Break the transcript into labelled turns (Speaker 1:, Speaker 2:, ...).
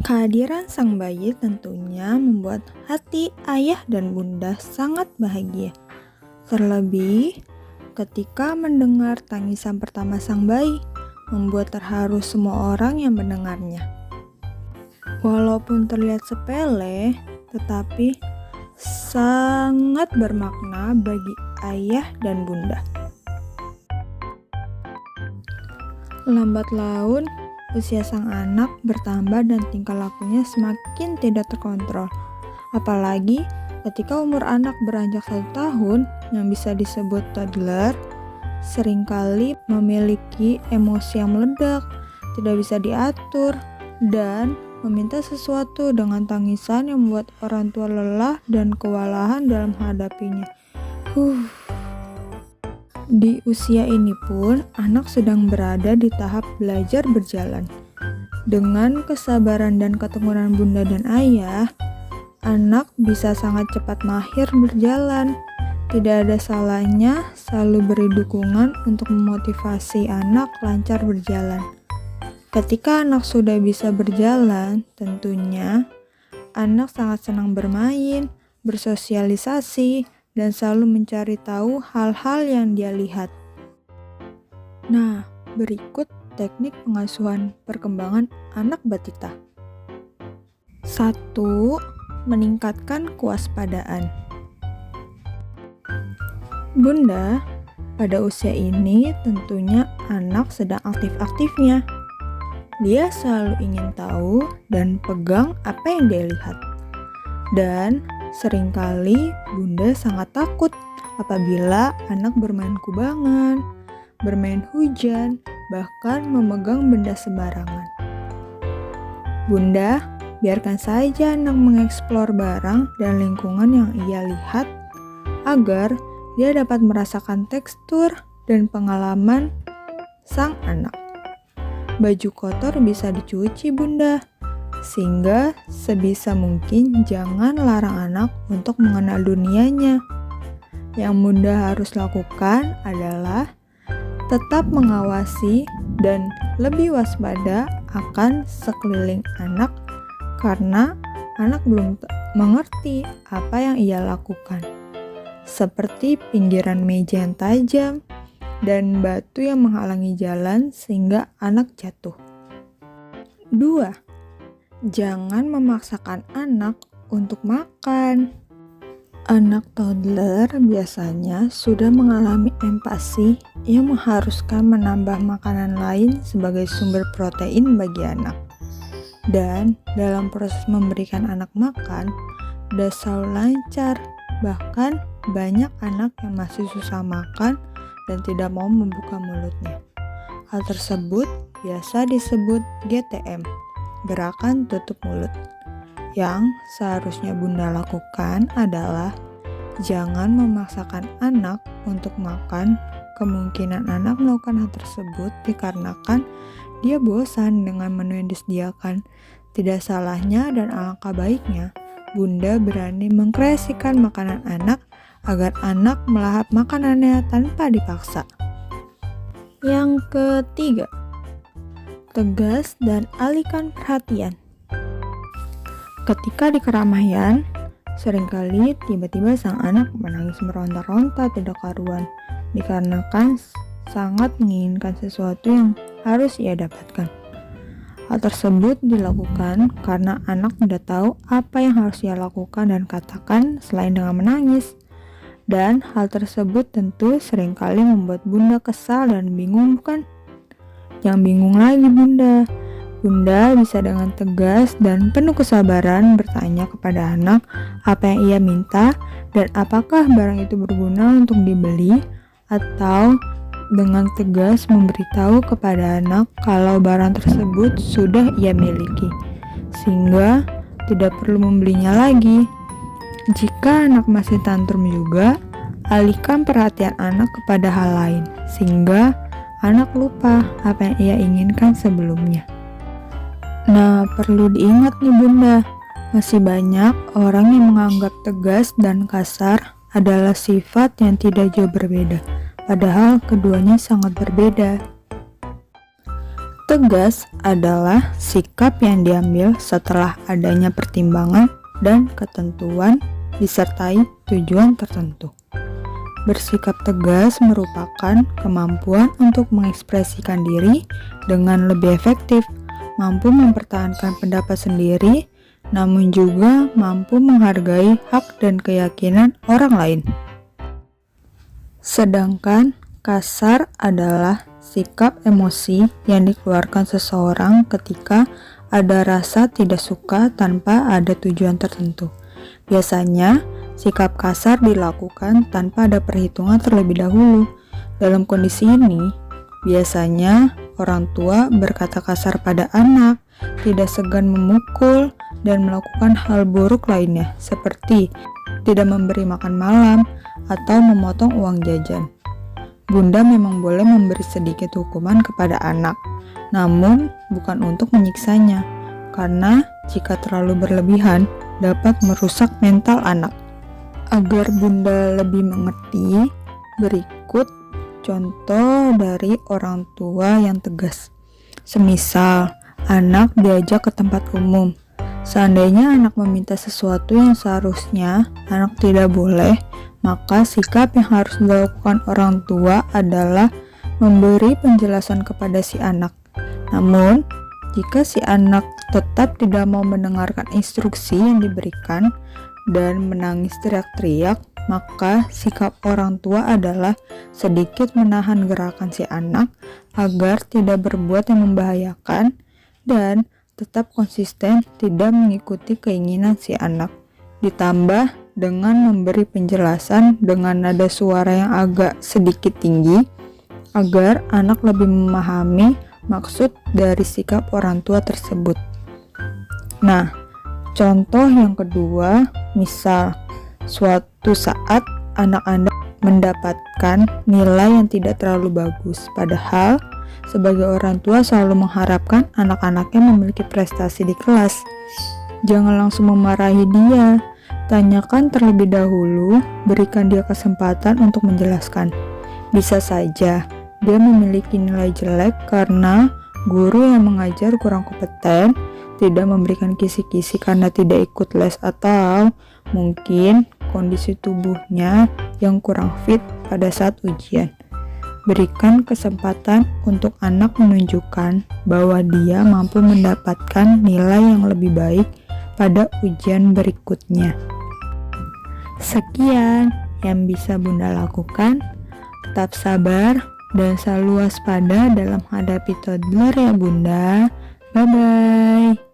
Speaker 1: Kehadiran sang bayi tentunya membuat hati ayah dan bunda sangat bahagia. Terlebih ketika mendengar tangisan pertama sang bayi, membuat terharu semua orang yang mendengarnya. Walaupun terlihat sepele, tetapi sangat bermakna bagi ayah dan bunda. Lambat laun, usia sang anak bertambah dan tingkah lakunya semakin tidak terkontrol. Apalagi ketika umur anak beranjak 1 tahun yang bisa disebut toddler, seringkali memiliki emosi yang meledak, tidak bisa diatur, dan meminta sesuatu dengan tangisan yang membuat orang tua lelah dan kewalahan dalam menghadapinya. Di usia ini pun, anak sedang berada di tahap belajar berjalan. Dengan kesabaran dan ketekunan bunda dan ayah, anak bisa sangat cepat mahir berjalan. Tidak ada salahnya selalu beri dukungan untuk memotivasi anak lancar berjalan. Ketika anak sudah bisa berjalan, tentunya anak sangat senang bermain, bersosialisasi, dan selalu mencari tahu hal-hal yang dia lihat. Nah, berikut teknik pengasuhan perkembangan anak balita. 1. Meningkatkan kewaspadaan. Bunda, pada usia ini tentunya anak sedang aktif-aktifnya. Dia selalu ingin tahu dan pegang apa yang dia lihat. Dan seringkali bunda sangat takut apabila anak bermain kubangan, bermain hujan, bahkan memegang benda sembarangan. Bunda, biarkan saja anak mengeksplor barang dan lingkungan yang ia lihat agar dia dapat merasakan tekstur dan pengalaman sang anak. Baju kotor bisa dicuci bunda, sehingga sebisa mungkin jangan larang anak untuk mengenal dunianya. Yang bunda harus lakukan adalah tetap mengawasi dan lebih waspada akan sekeliling anak karena anak belum mengerti apa yang ia lakukan. Seperti pinggiran meja yang tajam dan batu yang menghalangi jalan sehingga anak jatuh. 2. Jangan memaksakan anak untuk makan. Anak toddler biasanya sudah mengalami empati yang mengharuskan menambah makanan lain sebagai sumber protein bagi anak. Dan dalam proses memberikan anak makan, tidak selalu lancar. Bahkan banyak anak yang masih susah makan dan tidak mau membuka mulutnya. Hal tersebut biasa disebut GTM, gerakan tutup mulut. Yang seharusnya bunda lakukan adalah jangan memaksakan anak untuk makan. Kemungkinan anak melakukan hal tersebut dikarenakan dia bosan dengan menu yang disediakan. Tidak salahnya dan alangkah baiknya bunda berani mengkreasikan makanan anak agar anak melahap makanannya tanpa dipaksa. Yang ketiga, tegas dan alihkan perhatian. Ketika di keramaian, seringkali tiba-tiba sang anak menangis meronta-ronta tidak karuan, dikarenakan sangat menginginkan sesuatu yang harus ia dapatkan. Hal tersebut dilakukan karena anak tidak tahu apa yang harus ia lakukan dan katakan selain dengan menangis. Dan hal tersebut tentu seringkali membuat bunda kesal dan bingung, bukan? Yang bingung lagi bunda. Bunda bisa dengan tegas dan penuh kesabaran bertanya kepada anak apa yang ia minta dan apakah barang itu berguna untuk dibeli, atau dengan tegas memberitahu kepada anak kalau barang tersebut sudah ia miliki, sehingga tidak perlu membelinya lagi. Jika anak masih tantrum juga, alihkan perhatian anak kepada hal lain, sehingga anak lupa apa yang ia inginkan sebelumnya. Nah, perlu diingat nih bunda, masih banyak orang yang menganggap tegas dan kasar adalah sifat yang tidak jauh berbeda, padahal keduanya sangat berbeda. Tegas adalah sikap yang diambil setelah adanya pertimbangan dan ketentuan disertai tujuan tertentu. Bersikap tegas merupakan kemampuan untuk mengekspresikan diri dengan lebih efektif, mampu mempertahankan pendapat sendiri, namun juga mampu menghargai hak dan keyakinan orang lain. Sedangkan kasar adalah sikap emosi yang dikeluarkan seseorang ketika ada rasa tidak suka tanpa ada tujuan tertentu. Biasanya, sikap kasar dilakukan tanpa ada perhitungan terlebih dahulu. Dalam kondisi ini, biasanya orang tua berkata kasar pada anak, tidak segan memukul, dan melakukan hal buruk lainnya, seperti tidak memberi makan malam atau memotong uang jajan. Bunda memang boleh memberi sedikit hukuman kepada anak, namun bukan untuk menyiksanya, karena jika terlalu berlebihan dapat merusak mental anak. Agar Bunda lebih mengerti, berikut contoh dari orang tua yang tegas. Semisal, anak diajak ke tempat umum. Seandainya anak meminta sesuatu yang seharusnya anak tidak boleh, maka sikap yang harus dilakukan orang tua adalah memberi penjelasan kepada si anak. Namun, jika si anak tetap tidak mau mendengarkan instruksi yang diberikan dan menangis teriak-teriak, maka sikap orang tua adalah sedikit menahan gerakan si anak agar tidak berbuat yang membahayakan dan tetap konsisten tidak mengikuti keinginan si anak. Ditambah dengan memberi penjelasan dengan nada suara yang agak sedikit tinggi agar anak lebih memahami maksud dari sikap orang tua tersebut. Nah, contoh yang kedua, misal suatu saat anak Anda mendapatkan nilai yang tidak terlalu bagus, padahal sebagai orang tua selalu mengharapkan anak-anaknya memiliki prestasi di kelas. Jangan langsung memarahi dia, tanyakan terlebih dahulu, berikan dia kesempatan untuk menjelaskan. Bisa saja dia memiliki nilai jelek karena guru yang mengajar kurang kompeten, tidak memberikan kisi-kisi karena tidak ikut les, atau mungkin kondisi tubuhnya yang kurang fit pada saat ujian. Berikan kesempatan untuk anak menunjukkan bahwa dia mampu mendapatkan nilai yang lebih baik pada ujian berikutnya. Sekian yang bisa Bunda lakukan. Tetap sabar dan selalu waspada dalam menghadapi toddler ya Bunda. Bye-bye.